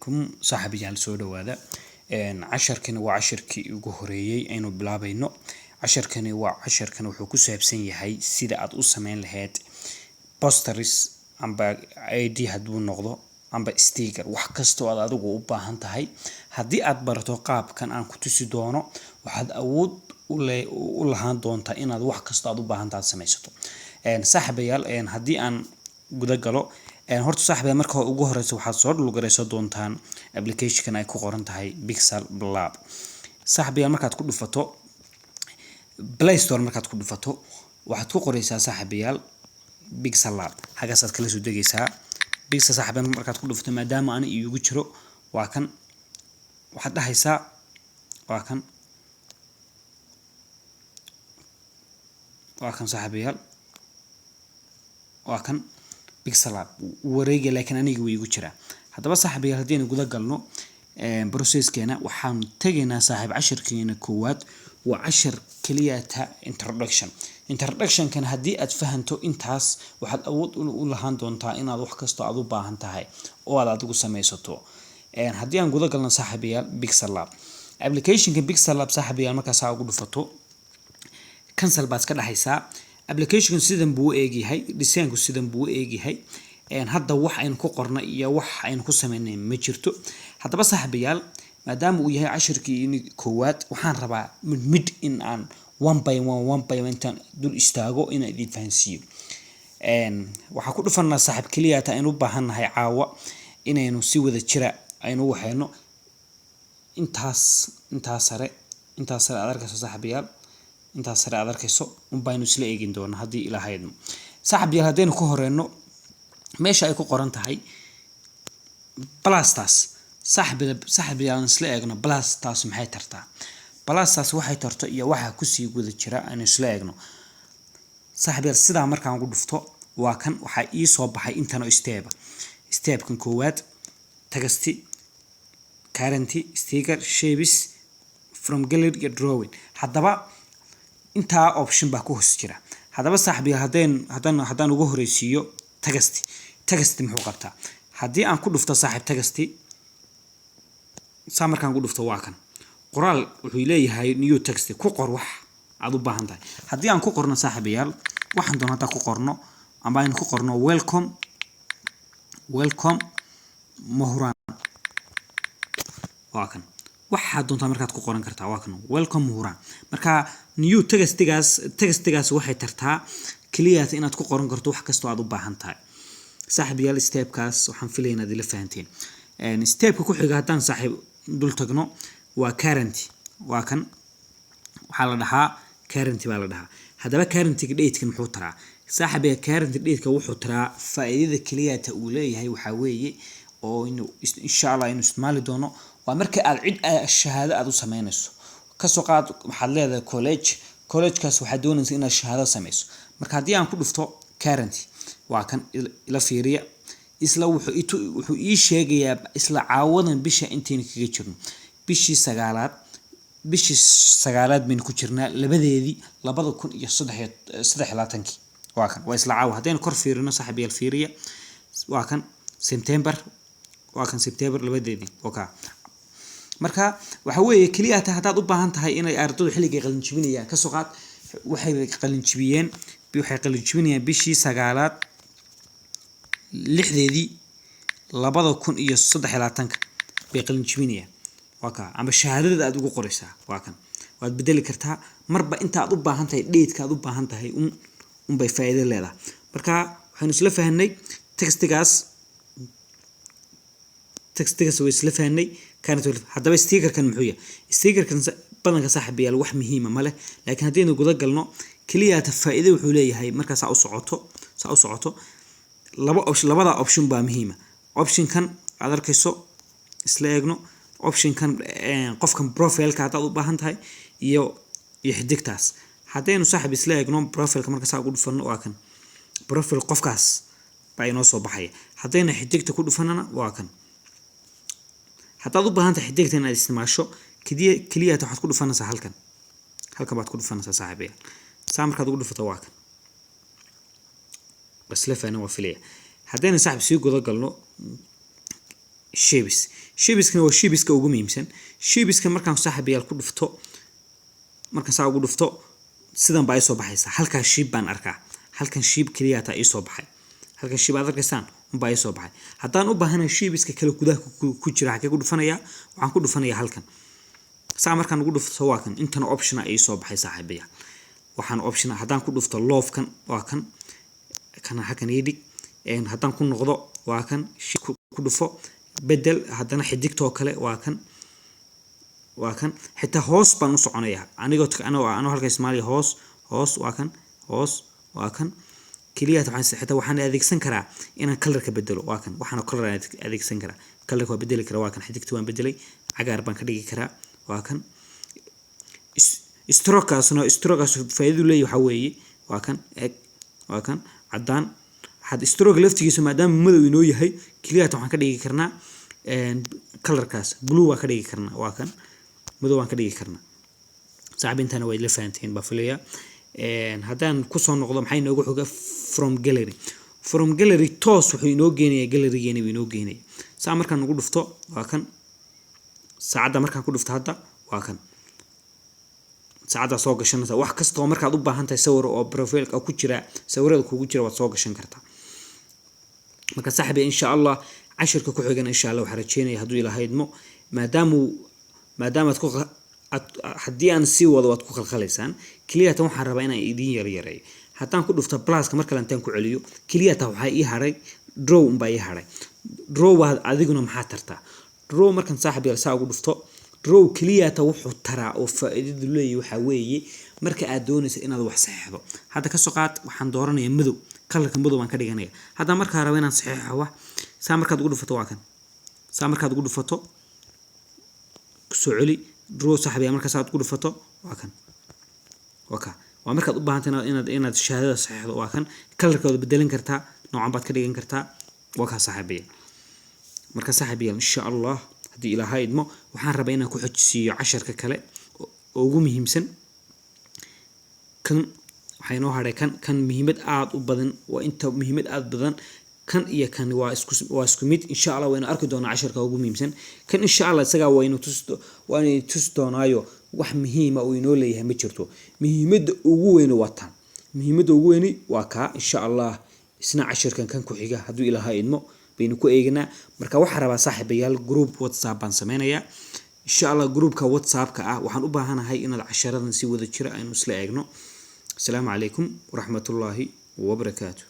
عليكم صاحبي على سود هذا عشر كان وعشر كي وجهريي إنه بلا بينه عشر كان وعشر كانوا حكوس بسنة هاي سيدا أتوصل من الهاد بوسترز عم بأيدي هدو النقطة عم بستيكر وحكستو على ذوق وباهن تهاي هدي أكبر توقاب كان أنا كنت سيدونه وحد أود ولا هان دونتا إن هذا وحكستو على باهن تاع سميستو صاحبي يال هدي أن جدا قالوا horta saaxiibada marka ugu horeysa waxaad soo dhulgareysan doontaan application ay ku qoran tahay Pixel Lab saaxiibada markaad ku dhufato Play Store markaad ku dhufato waxaad ku qoreysaa saaxiibayaal Pixel Lab hagaas kala soo degaysaa Pixel saaxiibada markaad ku dhufato maadaama aan iigu jiro waa kan waxaad dhahaysaa waa kan saaxiibayaal waa kan Pixel Lab wareega laakiin aniga way igu jira hadaba saaxiibayaal hadii aan guda galno process-keena waxaan tageynaa saaxiib 10keena koowaad waa 10 kaliya ta introduction kan hadii aad fahanto intaas waxaad awood u lahaan doontaa inaad wax kasto aad u baahan tahay oo aad adigu sameysato hadii aan guda galno saaxiibayaal Pixel Lab application-ka Pixel Lab saaxiibayaal markaas aad ugu dhufato cancel baad ka dhaxaysaa application sidan buu eegyahay design-ku sidan buu eegyahay hadda wax aynu ku qornay iyo wax aynu ku sameynay ma jirto hadaba saaxiibayaal maadaama uu yahay 10kii koowaad waxaan rabaa mid in aan one by one intaan dul istaago in aan idin fahansiiyo waxa ku dhufanaa saaxiib kaliya ta aynu u baahanahay caawa inaynu si wada jira aynu waxayno intaas sare aad arkayso saaxiibayaal intaas sare aad arkayso baynu isla eegin doona hadii ilaahaydno saaxiibayaal hadaynu ku horeyno meesha ay ku qoran tahay plastas saaxiibayaal isla eegno plastas maxay tartaa plastas waxay tarto iyo waxa ku sii guda jira aan isla eegno saaxiibayaal sida markaan ugu dhufto waa kan waxa ii soo baxay intaan oo step-kan koowaad tagasti current sticker shapes from gallery and drawing hadaba inta option ba ku hoos jira hadaba saaxiibayaal hadaan ugu horeysiyo tagasti muxuu qabtaa hadii aan ku dhufto saaxiib tagasti markaan ku dhufto waa kan qoraal wuxuu leeyahay new text ku qor wax aad u baahan tahay hadii aan ku qorno saaxiibayaal waxaan doonaa ku qorno ama aan ku qorno welcome Mohran waa kan waxa doontaa markaad ku qoran kartaa waa kan welcome Mohran marka new textigaas waxay tartaa kaliya inaad ku qoran karto wax kasto aad u baahan tahay saaxiibayaal step-kaas waxaan filaynaa inaad la fahanteen step-ka ku xiga hadaan saaxiib dul tagno waa current waa kan waxa la dhahaa current baa la dhahaa hadaba current date-ka muxuu taraa saaxiibayaal current date-ka wuxuu taraa faa'iidada kaliya ta uu leeyahay waxa weeye oo inuu insha Allah inuu isticmaali doono waa marka aad cid shahaado aad u sameynayso ka soo qaad waxaad leedahay college-kaas waxa doonaysaa inaad shahaado sameyso marka hadii aan ku dhufto current waa kan ila fiiriya isla wuxuu ii sheegayaa isla caawadan bisha inteen kaga jirno bishii sagaalaad min ku jirnaa labadeedii 2023 waa kan waa isla caawa hadeen kor fiirino saaxiibayaal fiiriya waa kan September labadeedii oka marka waxa weeye kaliya hadaad u baahan tahay inay ardaydu xilliga qalin jibinayaan ka soo qaad waxay qalin jibinayaan bishii sagaalaad lixdeedii 2023 bay qalin jibinayaan waka ama shahaadada aad ugu qoraysaa waa kan waad bedeli kartaa marba inta aad u baahan tahay date-ka aad u baahan tahay bay faa'iido leedahay marka waxaan isla fahanay textigaas way isla fahanay hadaba sticker-kan muxuu yahay sticker-kan badanka saaxiibayaal wax muhiim ah ma leh laakiin hadii aynu guda galno kaliya ta faa'iido wuxuu leeyahay markaas u socoto labada option baa muhiim ah option kan aad arkayso isla eegno option kan qofkan profile-ka aad u baahan tahay iyo xidigtaas hadaynu saaxiib isla eegno profile-ka markaas ugu dhufano waa kan profile qofkaas baa inoo soo baxaya hadayna xidigta ku dhufanana waa kan hadaad u baahan tahay xidigta inaad isticmaasho kaliya waxaad ku dhufanaysaa halkan baad ku dhufanaysaa saaxiibayaal markaad ugu dhufato waa kan بس لفه أنا وفيلية حدينا صاحب سيجو ذا قالوا shapes kan waa shapeska ugu muhiimsan shapeska markaan saaxiibayaal ku dhufto markaan saa ugu dhufto sidan baa ay soo baxaysa halka shape baan arkaa halkan shape kaliya taa ay soo baxay halkan shape aad arkaysaan baa ay soo baxay haddaan u baahanahay shapeska kale gudaha ku jira halkee ku dhufanaya waxaan ku dhufanayaa halkan saa markaan ugu dhufto waa kan intan option ay soo baxay saaxiibayaal waxaan option haddaan ku dhufto love kan waa kan kana halkan yidhi haddaan ku noqdo waa kan ku dhufo bedel haddana xidigtoo kale waa kan xitaa hoos baan u soconayaa anoo halka Soomaaliya hoos waa kan kaliya waxaan adeegsan karaa inaan colorka bedelo waa kan waxaan color adeegsan karaa colorka waa bedeli karaa waa kan xidigta waan bedelay cagaar baan ka dhigi karaa waa kan stroke faa'iido leeyahay waxa weeye waa kan cadaan had stroke laftigiisa maadaama madow inoo yahay kaliya waxaan ka dhigi karnaa colorkaas blue waa ka dhigi karnaa waa kan madow waan ka dhigi karnaa saaxiibintana way la fahanteen baa filaya haddaan ku soo noqdo maxay inoogu xoga from gallery toos wuxuu inoo geenayaa gallerygeena inoo geenayaa saa markaan ugu dhufto waa kan saacada markaan ku dhufto hadda waa kan saacada soo gashanaysa wax kasta oo markaad u baahan tahay sawir oo profile ku jira sawirada kugu jira waad soo gashan kartaa marka saaxiib insha Allah cashirka ku xigan insha Allah waxaan rajeynayaa haduu Ilaahay idmo maadaama haddii aan sii wado waad ku khalkhalaysaan kaliya tan waxaan rabaa inaan idin yareeyo haddaan ku dhufto pluska marka lantaan ku celiyo kaliya tan waxa ii haray draw baa ii haray draw waad adiguna maxaa tartaa draw markan saaxiib saa ugu dhufto draw kaliya tan wuxuu taraa oo faa'iido leeyahay waxa weeye marka aad doonayso inaad wax saxiixdo hadda ka soo qaad waxaan dooranayaa madow colorka madow baan ka dhiganaya hadda marka rabo inaan saxiixo wax saa markaad ugu dhufato waa kan saa markaad ugu dhufato soo celi draw saaxiib marka saa ugu dhufato waa kan waa markaad u baahantahay inaad shahaadada saxiixdo waa kan colorkooda bedelan kartaa noocan baad ka dhigan kartaa waa ka saaxiibaya marka saaxiibaya insha Allah hadii Ilaahay idmo waxaan rabaa inaan ku xojisiyo casharka kale oo ugu muhiimsan kan waxay noo haray kan muhiimad aad u badan waa inta muhiimad aad badan kan iyo kan waa isku mid insha Allah wayna arki doonaa casharka ugu muhiimsan kan insha Allah isaga waynu tusi doonaayo wax muhiim ah oo inoo leeyahay ma jirto muhiimada ugu weyn waa ka insha Allah isna casharkan kan ku xiga haduu Ilaahay idmo baynu ku eegnaa marka waxa rabaa saaxiibayaal group WhatsApp baan sameeynaya insha Allah groupka WhatsApp-ka ah waxaan u baahanahay inaad casharadan si wada jira aynu isla eegno السلام عليكم ورحمة الله وبركاته.